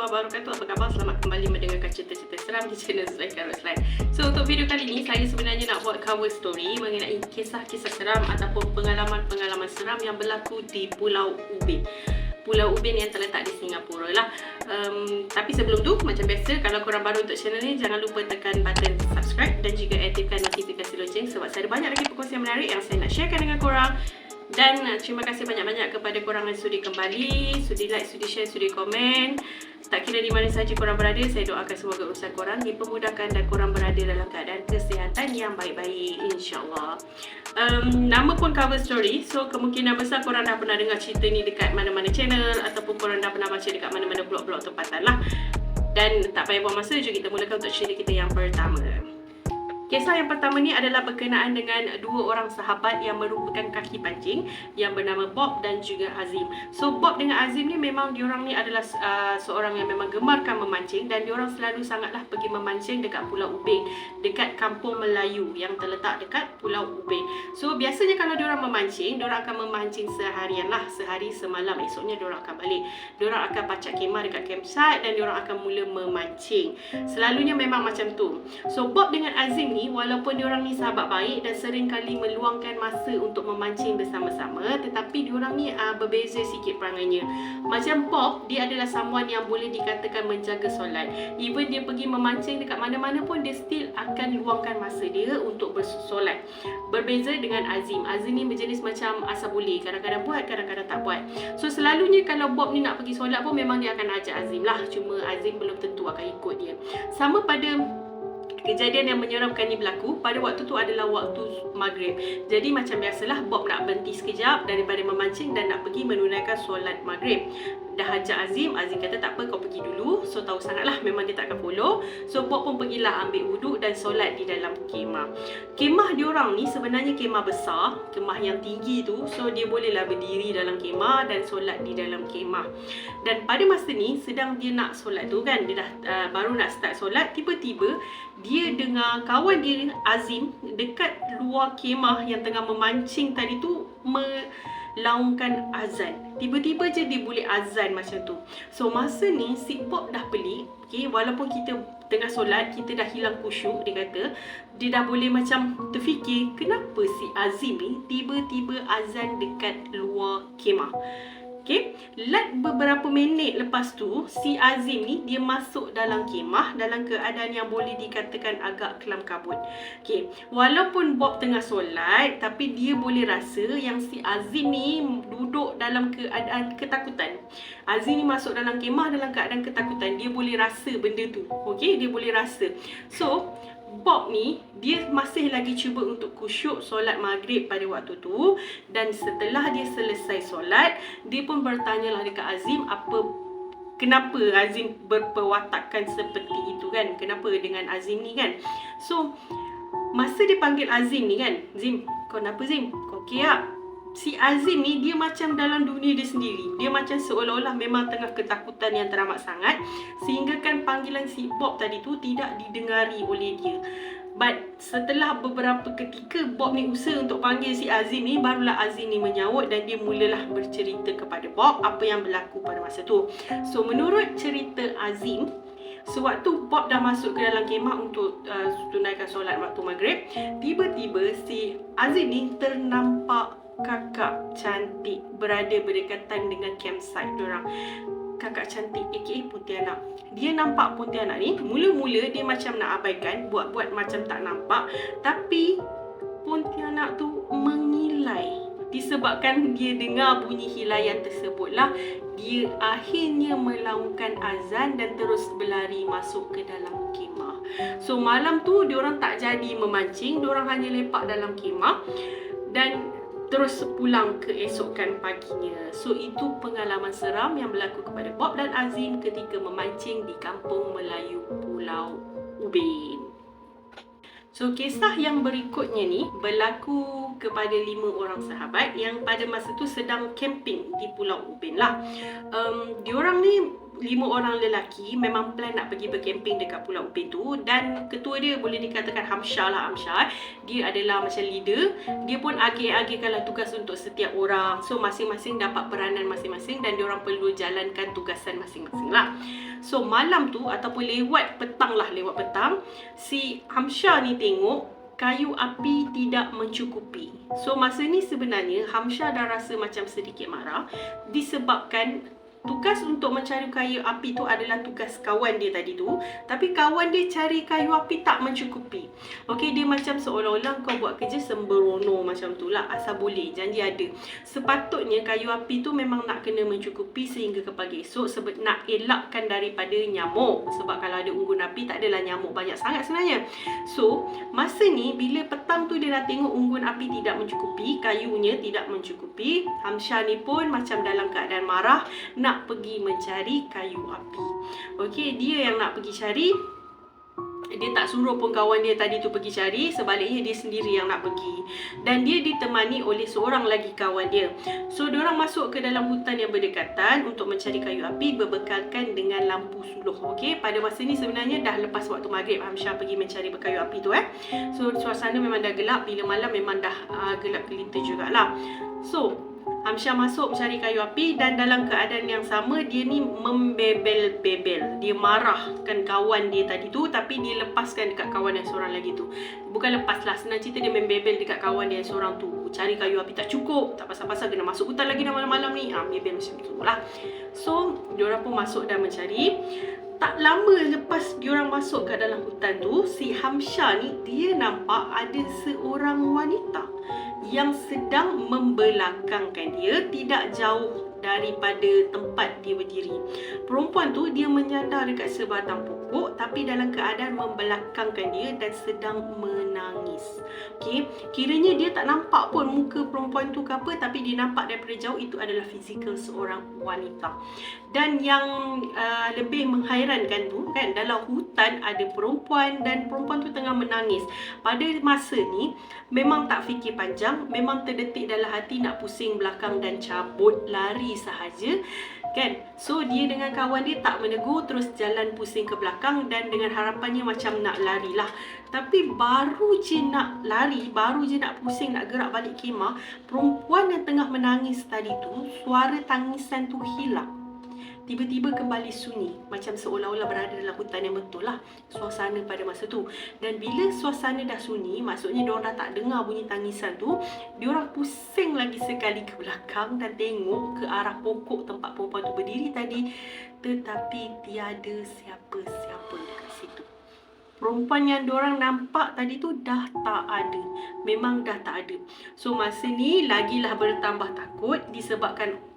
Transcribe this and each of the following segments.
wabarakatuh. Apa khabar? Selamat kembali mendengarkan cerita-cerita seram di channel Zulaikha Roslan. So untuk video kali ini, saya sebenarnya nak buat cover story mengenai kisah-kisah seram ataupun pengalaman-pengalaman seram yang berlaku di Pulau Ubin. Pulau Ubin yang terletak di Singapura lah. Tapi sebelum tu, macam biasa, kalau korang baru untuk channel ni, jangan lupa tekan button subscribe dan juga aktifkan notifikasi lonceng sebab saya ada banyak lagi perkongsian menarik yang saya nak sharekan dengan korang. Dan terima kasih banyak-banyak kepada korang yang sudi kembali, sudi like, sudi share, sudi komen. Tak kira di mana sahaja korang berada, saya doakan semoga urusan korang dipermudahkan dan korang berada dalam keadaan kesihatan yang baik-baik, insyaAllah. Nama pun cover story, so kemungkinan besar korang dah pernah dengar cerita ni dekat mana-mana channel ataupun korang dah pernah baca dekat mana-mana blog-blog tempatan lah. Dan tak payah buang masa, jom kita mulakan untuk cerita kita yang pertama. Kisah yang pertama ni adalah berkenaan dengan dua orang sahabat yang merupakan kaki pancing yang bernama Bob dan juga Azim. So Bob dengan Azim ni memang diorang ni adalah seorang yang memang gemarkan memancing dan diorang selalu sangatlah pergi memancing dekat Pulau Ubin, dekat kampung Melayu yang terletak dekat Pulau Ubin. So biasanya kalau diorang memancing, diorang akan memancing seharian lah, sehari semalam. Esoknya diorang akan balik. Diorang akan pacak kemah dekat campsite dan diorang akan mula memancing. Selalunya memang macam tu. So Bob dengan Azim ni, walaupun diorang ni sahabat baik dan sering kali meluangkan masa untuk memancing bersama-sama, tetapi diorang ni berbeza sikit perangainya. Macam Bob, dia adalah someone yang boleh dikatakan menjaga solat. Even dia pergi memancing dekat mana-mana pun, dia still akan luangkan masa dia untuk bersolat. Berbeza dengan Azim. Azim ni berjenis macam asal boleh, kadang-kadang buat, kadang-kadang tak buat. So selalunya kalau Bob ni nak pergi solat pun memang dia akan ajak Azim lah, cuma Azim belum tentu akan ikut dia. Sama pada kejadian yang menyeramkan ni berlaku pada waktu tu adalah waktu maghrib. Jadi macam biasalah, Bob nak berhenti sekejap daripada memancing dan nak pergi menunaikan solat maghrib. Dah ajak Azim, Azim kata tak apa, kau pergi dulu. So tahu sangatlah memang dia tak akan follow. So Bob pun pergilah ambil wuduk dan solat di dalam kemah. Kemah diorang ni sebenarnya kemah besar, kemah yang tinggi tu. So dia bolehlah berdiri dalam kemah dan solat di dalam kemah. Dan pada masa ni sedang dia nak solat tu kan, dia dah baru nak start solat, tiba-tiba dia dengar kawan dia Azim dekat luar kemah yang tengah memancing tadi tu melaungkan azan. Tiba-tiba je dia boleh azan macam tu. So masa ni si Bob dah pelik. Okay, walaupun kita tengah solat, kita dah hilang khusyuk, dia kata. Dia dah boleh macam terfikir, kenapa si Azim ni tiba-tiba azan dekat luar kemah. Okay, beberapa minit lepas tu, si Azim ni dia masuk dalam kemah dalam keadaan yang boleh dikatakan agak kelam kabut. Okay, walaupun Bob tengah solat, tapi dia boleh rasa yang si Azim ni duduk dalam keadaan ketakutan. Azim ni masuk dalam kemah dalam keadaan ketakutan. Dia boleh rasa benda tu. Okay, dia boleh rasa. So Bob ni, dia masih lagi cuba untuk khusyuk solat maghrib pada waktu tu. Dan setelah dia selesai solat, dia pun bertanyalah dekat Azim, kenapa Azim berperwatakan seperti itu kan? Kenapa dengan Azim ni kan? So, masa dia panggil Azim ni kan, Zim, kau kenapa Zim? Kau okey tak? Si Azim ni dia macam dalam dunia dia sendiri. Dia macam seolah-olah memang tengah ketakutan yang teramat sangat, sehingga kan panggilan si Bob tadi tu tidak didengari oleh dia. But setelah beberapa ketika Bob ni usaha untuk panggil si Azim ni, barulah Azim ni menyahut dan dia mulalah bercerita kepada Bob apa yang berlaku pada masa tu. So menurut cerita Azim, sewaktu Bob dah masuk ke dalam kemah untuk tunaikan solat waktu maghrib, tiba-tiba si Azim ni ternampak kakak cantik berada berdekatan dengan campsite diorang. Kakak cantik aka Pontianak. Dia nampak Pontianak ni, mula-mula dia macam nak abaikan, buat-buat macam tak nampak, tapi Pontianak tu mengilai. Disebabkan dia dengar bunyi hilaian tersebutlah, dia akhirnya melaungkan azan dan terus berlari masuk ke dalam kemah. So malam tu diorang tak jadi memancing, diorang hanya lepak dalam kemah dan terus pulang keesokan paginya. So itu pengalaman seram yang berlaku kepada Bob dan Azim ketika memancing di kampung Melayu Pulau Ubin. So kisah yang berikutnya ni berlaku kepada 5 orang sahabat yang pada masa tu sedang camping di Pulau Ubin lah. Diorang ni 5 orang lelaki memang plan nak pergi berkemping dekat Pulau Ubin tu, dan ketua dia boleh dikatakan Hamsha lah. Hamsha dia adalah macam leader. Dia pun agih-agihkanlah tugas untuk setiap orang. So masing-masing dapat peranan masing-masing dan diorang perlu jalankan tugasan masing-masing lah. So malam tu ataupun lewat petang, si Hamsha ni tengok kayu api tidak mencukupi. So masa ni sebenarnya Hamsha dah rasa macam sedikit marah disebabkan tugas untuk mencari kayu api tu adalah tugas kawan dia tadi tu, tapi kawan dia cari kayu api tak mencukupi. Okey, dia macam seolah-olah kau buat kerja sembrono macam tu lah, asal boleh, janji ada. Sepatutnya kayu api tu memang nak kena mencukupi sehingga ke pagi esok, sebab nak elakkan daripada nyamuk. Sebab kalau ada unggun api tak adalah nyamuk banyak sangat sebenarnya. So masa ni bila petang tu dia dah tengok unggun api tidak mencukupi, kayunya tidak mencukupi, Hamsha ni pun macam dalam keadaan marah nak pergi mencari kayu api. Okey, dia yang nak pergi cari. Dia tak suruh pun kawan dia tadi tu pergi cari, sebaliknya dia sendiri yang nak pergi. Dan dia ditemani oleh seorang lagi kawan dia. So diorang masuk ke dalam hutan yang berdekatan untuk mencari kayu api berbekalkan dengan lampu suluh. Okey, pada masa ni sebenarnya dah lepas waktu maghrib Hamsha pergi mencari kayu api tu So suasana memang dah gelap, bila malam memang dah gelap gelita jugalah. So Hamsha masuk mencari kayu api dan dalam keadaan yang sama dia ni membebel-bebel. Dia marahkan kawan dia tadi tu, tapi dia lepaskan dekat kawan yang seorang lagi tu. Bukan lepas lah, senang cerita dia membebel dekat kawan dia yang seorang tu. Cari kayu api tak cukup, tak pasal-pasal kena masuk hutan lagi dah malam-malam ni. Bebel macam tu lah. So diorang pun masuk dan mencari. Tak lama lepas diorang masuk ke dalam hutan tu, si Hamsha ni dia nampak ada seorang wanita yang sedang membelakangkan dia tidak jauh daripada tempat dia berdiri. Perempuan tu dia menyandar dekat sebatang pokok tapi dalam keadaan membelakangkan dia dan sedang menangis. Okey, kiranya dia tak nampak pun muka perempuan tu ke apa, tapi dia nampak daripada jauh itu adalah fizikal seorang wanita. Dan yang lebih menghairankan tu kan, dalam hutan ada perempuan dan perempuan tu tengah menangis. Pada masa ni memang tak fikir panjang, memang terdetik dalam hati nak pusing belakang dan cabut lari sahaja kan. So dia dengan kawan dia tak menegur, terus jalan pusing ke belakang dan dengan harapannya macam nak lari lah. Tapi baru je nak lari, baru je nak pusing, nak gerak balik kemah, perempuan yang tengah menangis tadi tu, suara tangisan tu hilang. Tiba-tiba kembali sunyi, macam seolah-olah berada dalam hutan yang betul lah suasana pada masa tu. Dan bila suasana dah sunyi, maksudnya diorang dah tak dengar bunyi tangisan tu, diorang pusing lagi sekali ke belakang dan tengok ke arah pokok tempat perempuan tu berdiri tadi, tetapi tiada siapa-siapa dekat situ. Perempuan yang diorang nampak tadi tu dah tak ada. Memang dah tak ada. So masa ni lagilah bertambah takut disebabkan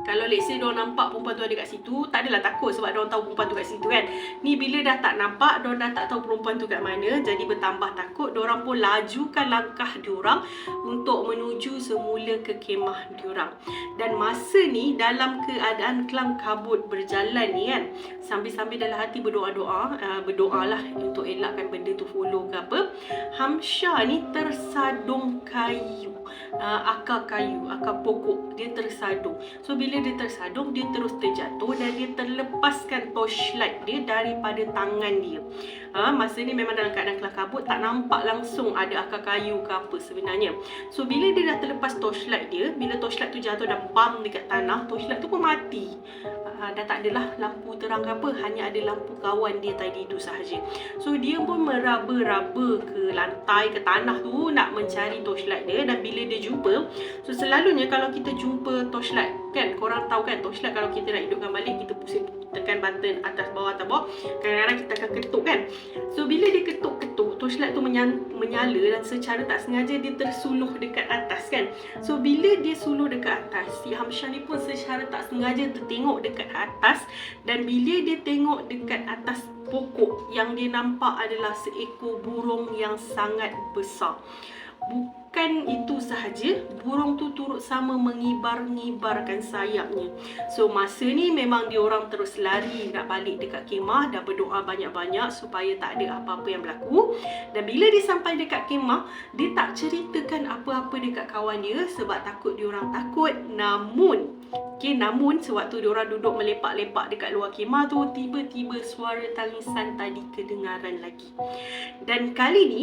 kalau let's say diorang nampak perempuan tu ada kat situ, tak adalah takut sebab diorang tahu perempuan tu kat situ kan. Ni bila dah tak nampak, diorang dah tak tahu perempuan tu kat mana, jadi bertambah takut. Diorang pun lajukan langkah diorang untuk menuju semula ke kemah diorang. Dan masa ni dalam keadaan kelam kabut berjalan ni kan, sambil-sambil dalam hati berdoa lah untuk elakkan benda tu follow ke apa, Hamsha ni tersadung kayu, akar pokok dia tersadung. So bila dia tersadung, dia terus terjatuh dan dia terlepaskan torchlight dia daripada tangan dia. Masa ni memang dalam keadaan kelam kabut, tak nampak langsung ada akar kayu ke apa sebenarnya. So bila dia dah terlepas torchlight dia, bila torchlight tu jatuh dan bam dekat tanah, torchlight tu pun mati. Dah tak adalah lampu terang ke apa, hanya ada lampu kawan dia tadi tu sahaja. So dia pun meraba-raba ke lantai, ke tanah tu nak mencari torchlight dia. Dan bila dia jumpa, so selalunya kalau kita jumpa torchlight kan, korang tahu kan torchlight kalau kita nak hidupkan balik, kita pusing tekan button atas bawah, kadang-kadang kita akan ketuk kan. So bila dia ketuk-ketuk, torchlight tu menyala dan secara tak sengaja dia tersuluh dekat atas kan. So bila dia suluh dekat atas, si Hamsha ni pun secara tak sengaja tertengok dekat atas. Dan bila dia tengok dekat atas pokok, yang dia nampak adalah seekor burung yang sangat besar. Bukan itu sahaja, burung tu turut sama mengibar-ngibarkan sayapnya. So masa ni memang diorang terus lari nak balik dekat kemah dan berdoa banyak-banyak supaya tak ada apa-apa yang berlaku. Dan bila dia sampai dekat kemah, dia tak ceritakan apa-apa dekat kawan dia sebab takut diorang takut. Namun sewaktu diorang duduk melepak-lepak dekat luar kemah tu, tiba-tiba suara tangisan tadi kedengaran lagi. Dan kali ni,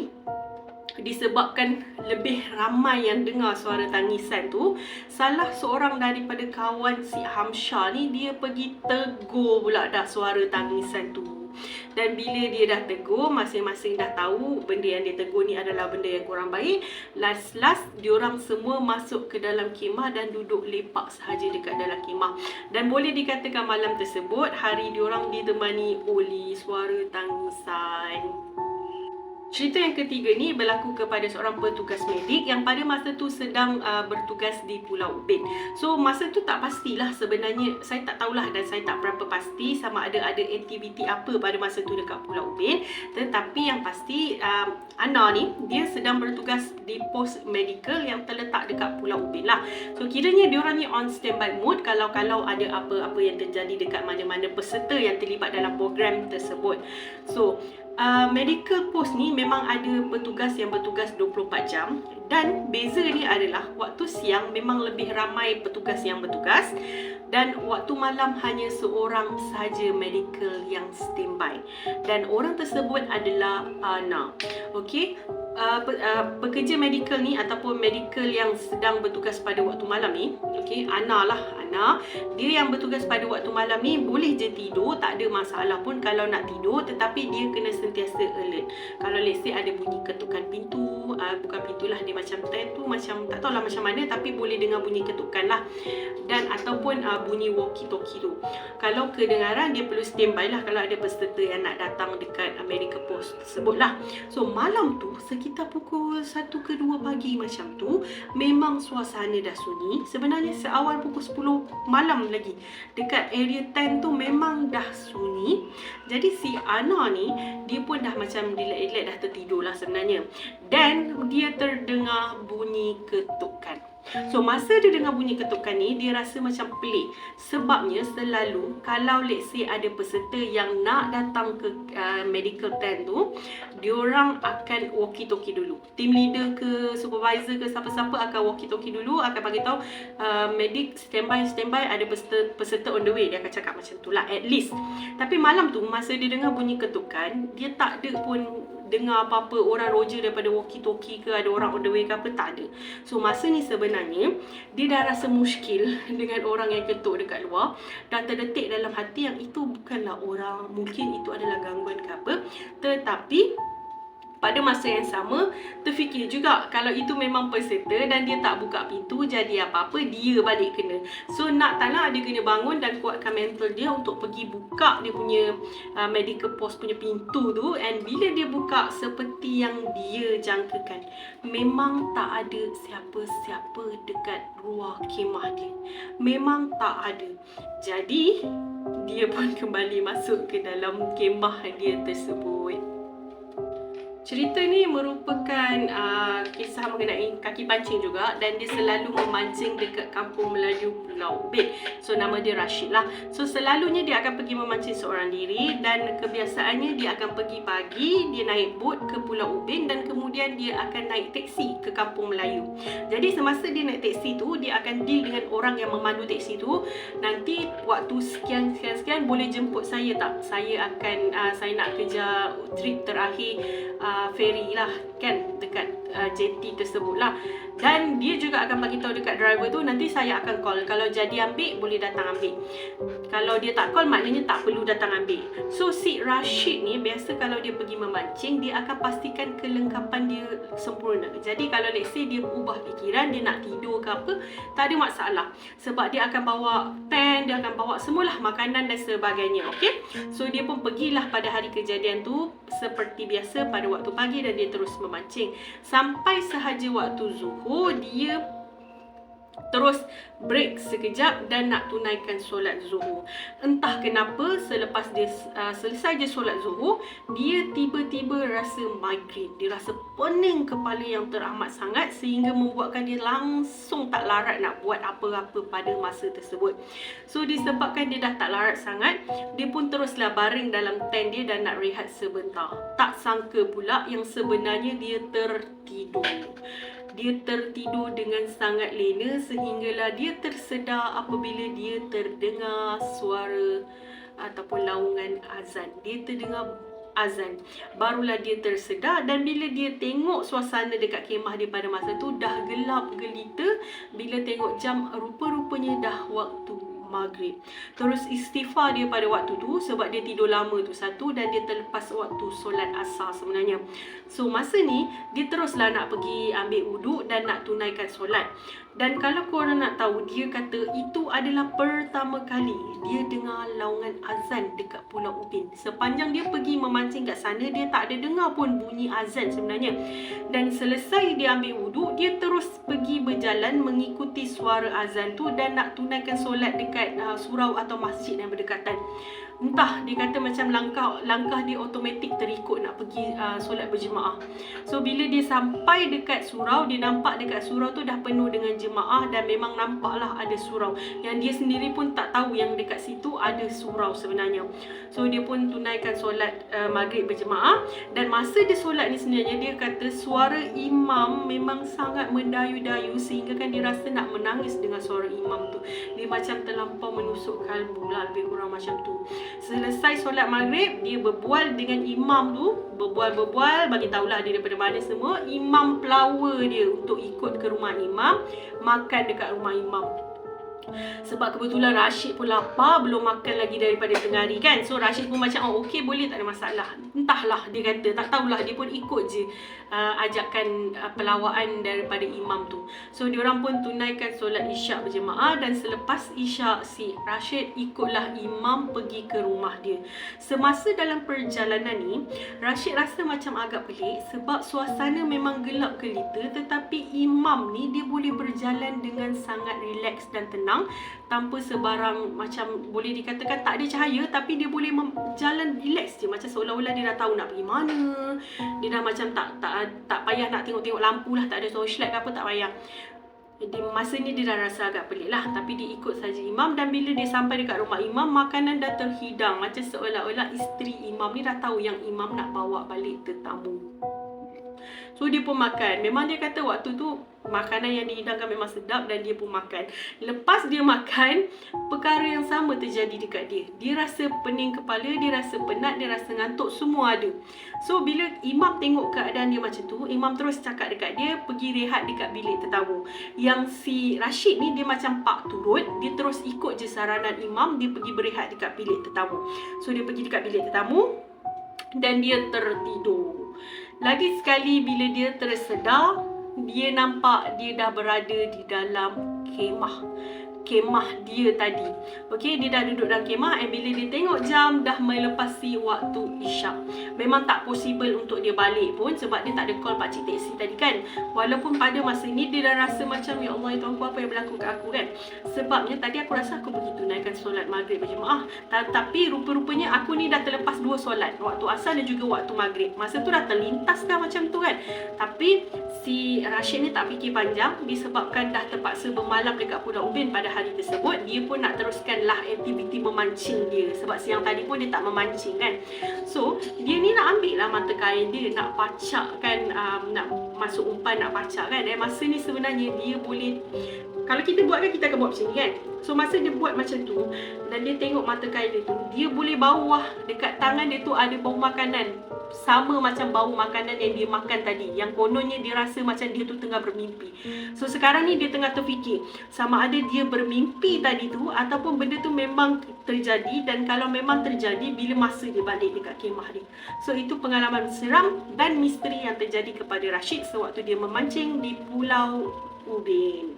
disebabkan lebih ramai yang dengar suara tangisan tu, salah seorang daripada kawan si Hamsha ni, dia pergi tegur pula dah suara tangisan tu. Dan bila dia dah tegur, masing-masing dah tahu benda yang dia tegur ni adalah benda yang kurang baik. Last diorang semua masuk ke dalam kemah dan duduk lepak sahaja dekat dalam kemah. Dan boleh dikatakan malam tersebut hari diorang ditemani oleh suara tangisan. Cerita yang ketiga ni berlaku kepada seorang petugas medik yang pada masa tu sedang bertugas di Pulau Ubin. So masa tu tak pastilah sebenarnya, saya tak tahulah dan saya tak berapa pasti sama ada aktiviti apa pada masa tu dekat Pulau Ubin. Tetapi yang pasti Ana ni dia sedang bertugas di pos medical yang terletak dekat Pulau Ubin lah. So kiranya diorang ni on standby mode kalau ada apa-apa yang terjadi dekat mana-mana peserta yang terlibat dalam program tersebut. So medical post ni memang ada petugas yang bertugas 24 jam dan beza ni adalah waktu siang memang lebih ramai petugas yang bertugas dan waktu malam hanya seorang sahaja medical yang standby dan orang tersebut adalah Ana. Okey, pekerja medical ni ataupun medical yang sedang bertugas pada waktu malam ni, okey, Ana, dia yang bertugas pada waktu malam ni boleh je tidur, tak ada masalah pun kalau nak tidur, tetapi dia kena sentiasa alert. Kalau let's say ada bunyi ketukan pintu, bukan pintu lah, dia macam tent tu, macam tak tahulah macam mana, tapi boleh dengar bunyi ketukan lah, dan ataupun bunyi walkie-talkie tu. Kalau kedengaran, dia perlu standby lah kalau ada peserta yang nak datang dekat medical post tersebut lah. So malam tu sekitar pukul 1 ke 2 pagi macam tu, memang suasana dah sunyi. Sebenarnya seawal pukul 10 malam lagi dekat area 10 tu memang dah sunyi. Jadi si Ana ni dia pun dah macam relax-relax, dah tertidur lah sebenarnya, dan dia terdengar bunyi ketukan. So masa dia dengar bunyi ketukan ni, dia rasa macam pelik. Sebabnya selalu kalau let's say ada peserta yang nak datang ke medical tent tu, diorang akan walkie-talkie dulu. Team leader ke supervisor ke siapa-siapa akan walkie-talkie dulu, akan bagi tahu medik standby, ada peserta on the way. Dia akan cakap macam tu lah at least. Tapi malam tu masa dia dengar bunyi ketukan, dia tak ada pun dengar apa-apa orang roger daripada walkie-talkie ke ada orang on the way ke apa, tak ada. So masa ni sebenarnya dia dah rasa muskil dengan orang yang ketuk dekat luar. Dah terdetik dalam hati yang itu bukanlah orang, mungkin itu adalah gangguan ke apa. Tetapi pada masa yang sama, terfikir juga kalau itu memang peserta dan dia tak buka pintu, jadi apa-apa dia balik kena. So nak tak nak dia kena bangun dan kuatkan mental dia untuk pergi buka dia punya medical post punya pintu tu. And bila dia buka, seperti yang dia jangkakan, memang tak ada siapa-siapa dekat luar kemah dia. Memang tak ada. Jadi dia pun kembali masuk ke dalam kemah dia tersebut. Cerita ni merupakan kisah mengenai kaki pancing juga, dan dia selalu memancing dekat kampung Melayu Pulau Ubin. So nama dia Rashid lah. So selalunya dia akan pergi memancing seorang diri, dan kebiasaannya dia akan pergi pagi, dia naik bot ke Pulau Ubin dan kemudian dia akan naik teksi ke kampung Melayu. Jadi semasa dia naik teksi tu, dia akan deal dengan orang yang memandu teksi tu. Nanti waktu sekian boleh jemput saya tak? Saya nak kejar trip terakhir ferry lah kan, dekat jetty tersebut lah. Dan dia juga akan bagi tahu dekat driver tu, nanti saya akan call, kalau jadi ambil boleh datang ambil, kalau dia tak call maknanya tak perlu datang ambil. So si Rashid ni biasa kalau dia pergi memancing, dia akan pastikan kelengkapan dia sempurna. Jadi kalau let's say dia ubah fikiran, dia nak tidur ke apa, tak ada masalah, sebab dia akan bawa tent, dia akan bawa semualah makanan dan sebagainya. Okay, so dia pun pergilah pada hari kejadian tu seperti biasa pada waktu pagi, dan dia terus memancing sampai sahaja waktu zuhur. Dia terus break sekejap dan nak tunaikan solat zuhur. Entah kenapa selepas dia selesai je solat zuhur, dia tiba-tiba rasa migraine. Dia rasa pening kepala yang teramat sangat sehingga membuatkan dia langsung tak larat nak buat apa-apa pada masa tersebut. So disebabkan dia dah tak larat sangat, dia pun teruslah baring dalam tent dia dan nak rehat sebentar. Tak sangka pula yang sebenarnya dia tertidur. Dia tertidur dengan sangat lena sehinggalah dia tersedar apabila dia terdengar suara ataupun laungan azan. Dia terdengar azan. Barulah dia tersedar, dan bila dia tengok suasana dekat kemah dia pada masa tu dah gelap gelita. Bila tengok jam, rupa-rupanya dah waktu maghrib. Terus istighfar dia pada waktu tu sebab dia tidur lama tu satu, dan dia terlepas waktu solat asar sebenarnya. So masa ni dia teruslah nak pergi ambil wuduk dan nak tunaikan solat. Dan kalau korang nak tahu, dia kata itu adalah pertama kali dia dengar laungan azan dekat Pulau Ubin. Sepanjang dia pergi memancing kat sana, dia tak ada dengar pun bunyi azan sebenarnya. Dan selesai dia ambil wuduk, dia terus pergi berjalan mengikuti suara azan tu dan nak tunaikan solat dekat surau atau masjid yang berdekatan. Entah, dia kata macam langkah dia automatik terikut nak pergi solat berjemaah. So bila dia sampai dekat surau, dia nampak dekat surau tu dah penuh dengan jemaah, dan memang nampaklah ada surau. Yang dia sendiri pun tak tahu yang dekat situ ada surau sebenarnya. So dia pun tunaikan solat maghrib berjemaah. Dan masa dia solat ni sebenarnya, dia kata suara imam memang sangat mendayu-dayu sehingga kan dia rasa nak menangis dengan suara imam tu. Dia macam terlampau menusuk kalbu lah, lebih kurang macam tu. Selesai solat maghrib, dia berbual dengan imam tu, berbual, bagi tahulah dia daripada mana semua. Imam pelawa dia untuk ikut ke rumah imam, makan dekat rumah imam. Sebab kebetulan Rashid pun lapar, belum makan lagi daripada tengah hari kan. So Rashid pun macam, oh okey, boleh, tak ada masalah. Entahlah, dia kata, tak tahulah, dia pun ikut je ajakan pelawaan daripada imam tu. So diorang pun tunaikan solat isyak berjemaah, dan selepas isyak si Rashid ikutlah imam pergi ke rumah dia. Semasa dalam perjalanan ni, Rashid rasa macam agak pelik sebab suasana memang gelap gelita, tetapi imam ni dia boleh berjalan dengan sangat rileks dan tenang, tanpa sebarang, macam boleh dikatakan tak ada cahaya, tapi dia boleh jalan relax je, macam seolah-olah dia dah tahu nak pergi mana. Dia dah macam tak payah nak tengok-tengok lampu lah, tak ada torchlight ke apa, tak payah. Jadi masa ni dia dah rasa agak pelik lah, tapi dia ikut saja imam. Dan bila dia sampai dekat rumah imam, makanan dah terhidang, macam seolah-olah isteri imam ni dah tahu yang imam nak bawa balik tetamu. So dia pun makan. Memang dia kata waktu tu makanan yang dihidangkan memang sedap, dan dia pun makan. Lepas dia makan, perkara yang sama terjadi dekat dia. Dia rasa pening kepala, dia rasa penat, dia rasa ngantuk, semua ada. So bila imam tengok keadaan dia macam tu, imam terus cakap dekat dia, pergi rehat dekat bilik tetamu. Yang si Rashid ni dia macam pak turut, dia terus ikut je saranan imam, dia pergi berehat dekat bilik tetamu. So dia pergi dekat bilik tetamu dan dia tertidur. Lagi sekali bila dia tersedar, dia nampak dia dah berada di dalam kemah dia tadi. Okey, dia dah duduk dalam kemah, dan bila dia tengok jam dah melepasi waktu isyak. Memang tak possible untuk dia balik pun sebab dia tak ada call pakcik teksi tadi kan. Walaupun pada masa ni dia dah rasa macam, ya Allah, ya Tuhanku, apa yang berlaku kat aku kan. Sebabnya tadi aku rasa aku pergi tunaikan solat maghrib berjemaah, tapi rupa-rupanya aku ni dah terlepas dua solat, waktu asar dan juga waktu maghrib. Masa tu dah terlintas dah macam tu kan. Tapi si Rashid ni tak fikir panjang, disebabkan dah terpaksa bermalam dekat Pulau Ubin pada hari tersebut. Dia pun nak teruskanlah aktiviti memancing dia, sebab siang tadi pun dia tak memancing kan. So dia ni nak ambil lah mata kain dia, nak pacak kan, nak masuk umpan, nak pacak kan. Masa ni sebenarnya dia boleh, kalau kita buat kan, kita akan buat macam ni kan. So masa dia buat macam tu dan dia tengok mata kain dia tu, dia boleh bawah dekat tangan dia tu ada bau makanan, sama macam bau makanan yang dia makan tadi, yang kononnya dia rasa macam dia tu tengah bermimpi. So sekarang ni dia tengah terfikir sama ada dia bermimpi tadi tu ataupun benda tu memang terjadi, dan kalau memang terjadi, bila masa dia balik dekat kemah dia. So itu pengalaman seram dan misteri yang terjadi kepada Rashid sewaktu dia memancing di Pulau Ubin.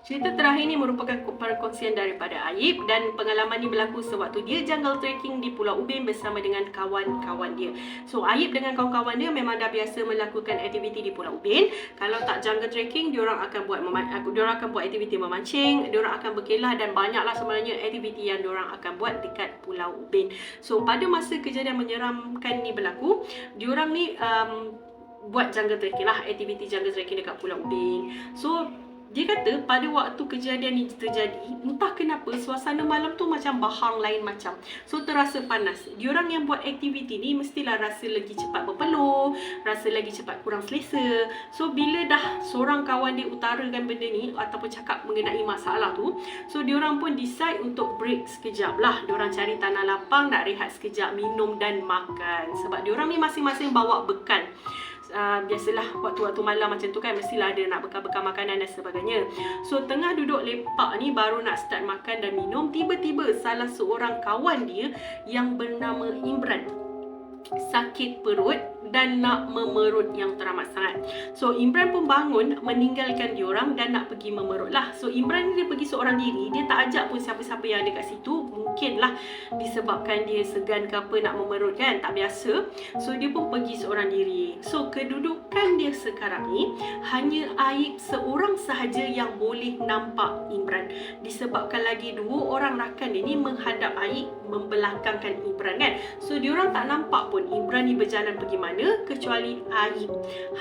Cerita terakhir ni merupakan perkongsian daripada Aib dan pengalaman ni berlaku sewaktu dia jungle trekking di Pulau Ubin bersama dengan kawan-kawan dia. So Aib dengan kawan-kawan dia memang dah biasa melakukan aktiviti di Pulau Ubin. Kalau tak jungle trekking, diorang akan buat aktiviti memancing, diorang akan berkelah dan banyaklah sebenarnya aktiviti yang diorang akan buat dekat Pulau Ubin. So pada masa kejadian menyeramkan ni berlaku, diorang ni buat jungle trekking lah, aktiviti jungle trekking dekat Pulau Ubin. So dia kata pada waktu kejadian ni terjadi, entah kenapa suasana malam tu macam bahang lain macam. So terasa panas. Diorang yang buat aktiviti ni mestilah rasa lagi cepat berpeluh, rasa lagi cepat kurang selesa. So bila dah seorang kawan dia utarakan benda ni ataupun cakap mengenai masalah tu, so diorang pun decide untuk break sekejap lah. Diorang cari tanah lapang, nak rehat sekejap, minum dan makan. Sebab diorang ni masing-masing bawa bekal. Biasalah waktu-waktu malam macam tu kan, mestilah ada nak bekal-bekal makanan dan sebagainya. So tengah duduk lepak ni, baru nak start makan dan minum, tiba-tiba salah seorang kawan dia yang bernama Imran sakit perut dan nak memerut yang teramat sangat. So Imran pun bangun meninggalkan diorang dan nak pergi memerut lah. So Imran ni dia pergi seorang diri, dia tak ajak pun siapa-siapa yang ada kat situ. Mungkinlah disebabkan dia segan ke apa nak memerut kan, tak biasa. So dia pun pergi seorang diri. So kedudukan dia sekarang ni hanya Aib seorang sahaja yang boleh nampak Imran, disebabkan lagi dua orang rakan dia ni menghadap Aib, membelakangkan Imran kan. So diorang tak nampak pun Imran ni berjalan pergi mana kecuali Aib.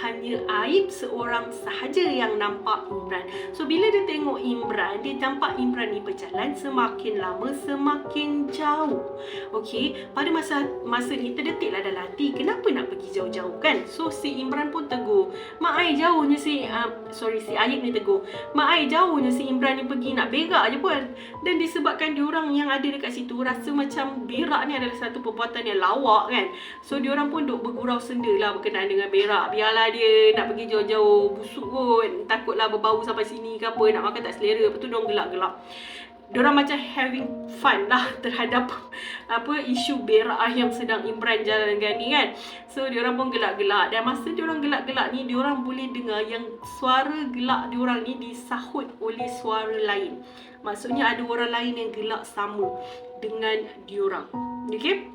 Hanya Aib seorang sahaja yang nampak Imran. So bila dia tengok Imran, dia nampak Imran ni berjalan semakin lama semakin jauh. Okey, pada masa ni terdetiklah dalam hati, kenapa nak pergi jauh-jauh kan. So si Imran pun tegur, "Mak ai jauhnya si Aib ni tegur, "Mak ai jauhnya si Imran ni pergi, nak berak je pun." Dan disebabkan diorang yang ada dekat situ rasa macam berak ni adalah satu perbuatan yang lawak kan. So diorang pun duk bergurau senda lah berkenaan dengan berak. Biarlah dia nak pergi jauh-jauh, busuk kot, takutlah berbau sampai sini ke apa, nak makan tak selera. Lepas tu diorang gelak-gelak. Diorang macam having fun lah terhadap isu berak yang sedang Imran jalankan ni kan. So diorang pun gelak-gelak, dan masa diorang gelak-gelak ni, diorang boleh dengar yang suara gelak diorang ni disahut oleh suara lain. Maksudnya ada orang lain yang gelak sama dengan diorang. Okay?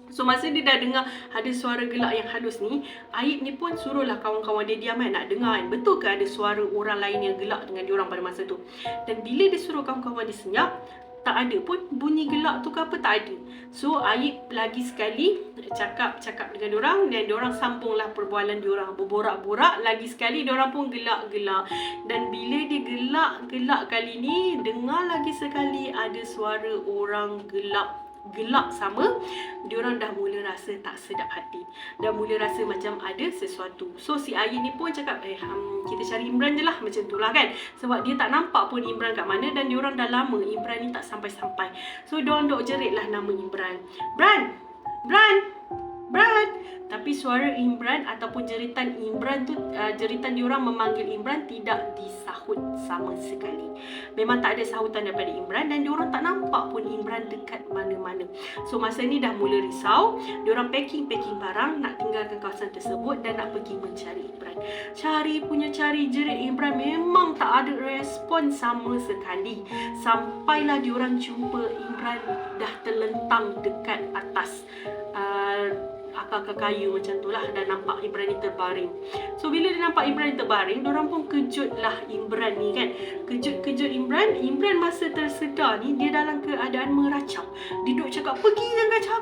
So masa dia dah dengar ada suara gelak yang halus ni, Aib ni pun suruhlah kawan-kawan dia diam kan, nak dengar kan, betul ke ada suara orang lain yang gelak dengan diorang pada masa tu. Dan bila dia suruh kawan-kawan dia senyap, tak ada pun bunyi gelak tu ke apa, tak ada. So Aib lagi sekali cakap dengan diorang, dan diorang sambunglah perbualan diorang, berborak-borak lagi sekali. Diorang pun gelak-gelak, dan bila dia gelak-gelak kali ni, dengar lagi sekali ada suara orang gelak sama. Diorang dah mula rasa tak sedap hati, dah mula rasa macam ada sesuatu. So si Aib ni pun cakap, kita cari Imran je lah, macam tu lah kan. Sebab dia tak nampak pun Imran kat mana, dan diorang dah lama Imran ni tak sampai-sampai. So diorang duk jerit lah nama Imran, Bran. Tapi suara Imran ataupun jeritan Imran tu, jeritan diorang memanggil Imran tidak disahut sama sekali. Memang tak ada sahutan daripada Imran, dan diorang tak nampak pun Imran dekat mana-mana. So masa ni dah mula risau. Diorang packing barang, nak tinggalkan kawasan tersebut dan nak pergi mencari Imran. Cari, jerit Imran, memang tak ada respon sama sekali. Sampailah diorang jumpa Imran dah terlentang dekat atas akar kayu macam tu lah, dan nampak Imran ni terbaring. So bila dia nampak Imran ni terbaring, diorang pun kejut lah Imran ni kan. Kejut Imran masa tersedar ni, dia dalam keadaan meracau. Dia duk cakap, "Pergi, jangan kacau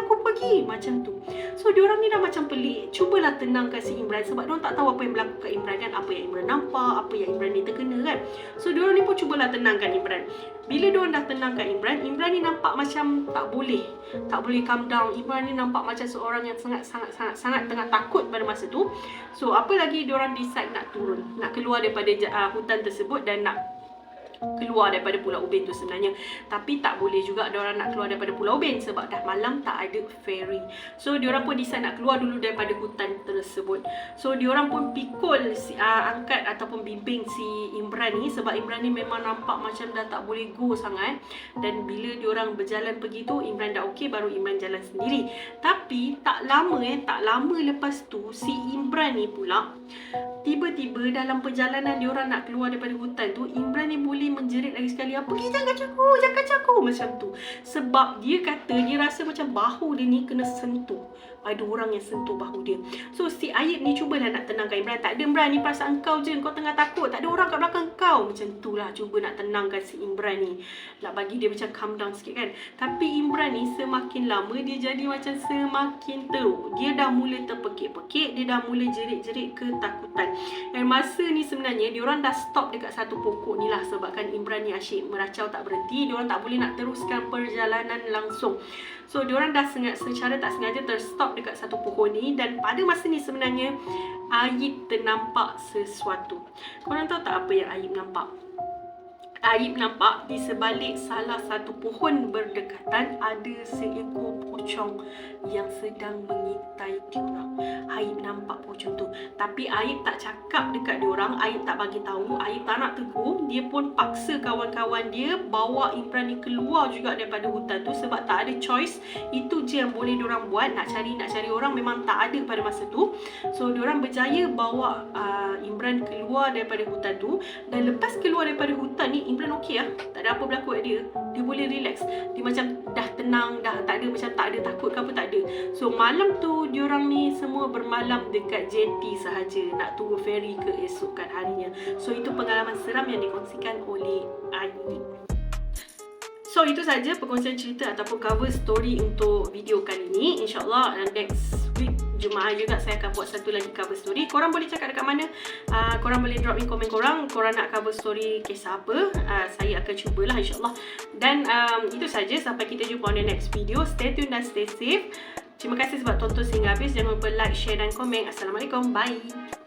aku, pergi." Macam tu. So diorang ni dah macam pelik. Cubalah tenangkan si Imran, sebab diorang tak tahu apa yang berlaku kat Imran kan, apa yang Imran nampak, apa yang Imran ni terkena kan. So diorang ni pun cubalah tenangkan Imran. Bila diorang dah tenangkan Imran ni nampak macam tak boleh calm down. Imran ni nampak macam seorang yang sangat tengah takut pada masa tu. So apa lagi, diorang decide nak turun, nak keluar daripada hutan tersebut dan nak keluar daripada Pulau Ubin tu sebenarnya. Tapi tak boleh juga diorang nak keluar daripada Pulau Ubin sebab dah malam tak ada ferry. So diorang pun decide nak keluar dulu daripada hutan tersebut. So diorang pun pikul angkat ataupun bimbing si Imran ni sebab Imran ni memang nampak macam dah tak boleh go sangat. Dan bila diorang berjalan pergi tu, Imran dah okey, baru Imran jalan sendiri. Tapi tak lama lepas tu si Imran ni pula tiba-tiba dalam perjalanan diorang nak keluar daripada hutan tu, Imran ni boleh menjerit lagi sekali, pergi jangan kacau aku macam tu. Sebab dia kata dia rasa macam bahu dia ni kena sentuh, ada orang yang sentuh bahu dia. So si Ayib ni cubalah nak tenangkan Imran, tak ada Imran, ni perasaan kau je, kau tengah takut, tak ada orang kat belakang kau, macam tu lah, cuba nak tenangkan si Imran ni, nak bagi dia macam calm down sikit kan. Tapi Imran ni semakin lama dia jadi macam semakin teruk, dia dah mula terpekik-pekik, dia dah mula jerit-jerit ketakutan. Dan masa ni sebenarnya diorang dah stop dekat satu pokok ni lah, sebabkan Imran ni asyik meracau tak berhenti, diorang tak boleh nak teruskan perjalanan langsung. So diorang dah secara tak sengaja terstop dekat satu pohon ni. Dan pada masa ni sebenarnya Ayib ternampak sesuatu. Korang tahu tak apa yang Ayib nampak? Ayib nampak di sebalik salah satu pohon berdekatan ada seekor pocong yang sedang mengintai diorang. Ayib nampak pocong tu, tapi Ayib tak cakap dekat diorang, Ayib tak bagi tahu, Ayib tak nak tegur. Dia pun paksa kawan-kawan dia bawa Imran ni keluar juga daripada hutan tu sebab tak ada choice. Itu je yang boleh diorang buat, nak cari orang memang tak ada pada masa tu. So diorang berjaya bawa Imran keluar daripada hutan tu. Dan lepas keluar daripada hutan ni, Imran okey lah, tak ada apa berlaku kat dia. Dia boleh relax, dia macam dah tenang, dah tak ada macam tak ada takut ke apa, tak ada. So malam tu diorang ni semua bermalam dekat jeti sahaja, nak tunggu ferry ke esokan harinya. So itu pengalaman seram yang dikongsikan oleh Ayib. So itu saja perkongsian cerita ataupun cover story untuk video kali ni. InsyaAllah next week Jumaat juga saya akan buat satu lagi cover story. Korang boleh cakap dekat mana, korang boleh drop in komen korang nak cover story kisah apa. Saya akan cubalah insyaAllah. Dan itu saja, sampai kita jumpa on the next video. Stay tune dan stay safe. Terima kasih sebab tonton sehingga habis. Jangan lupa like, share dan komen. Assalamualaikum, bye.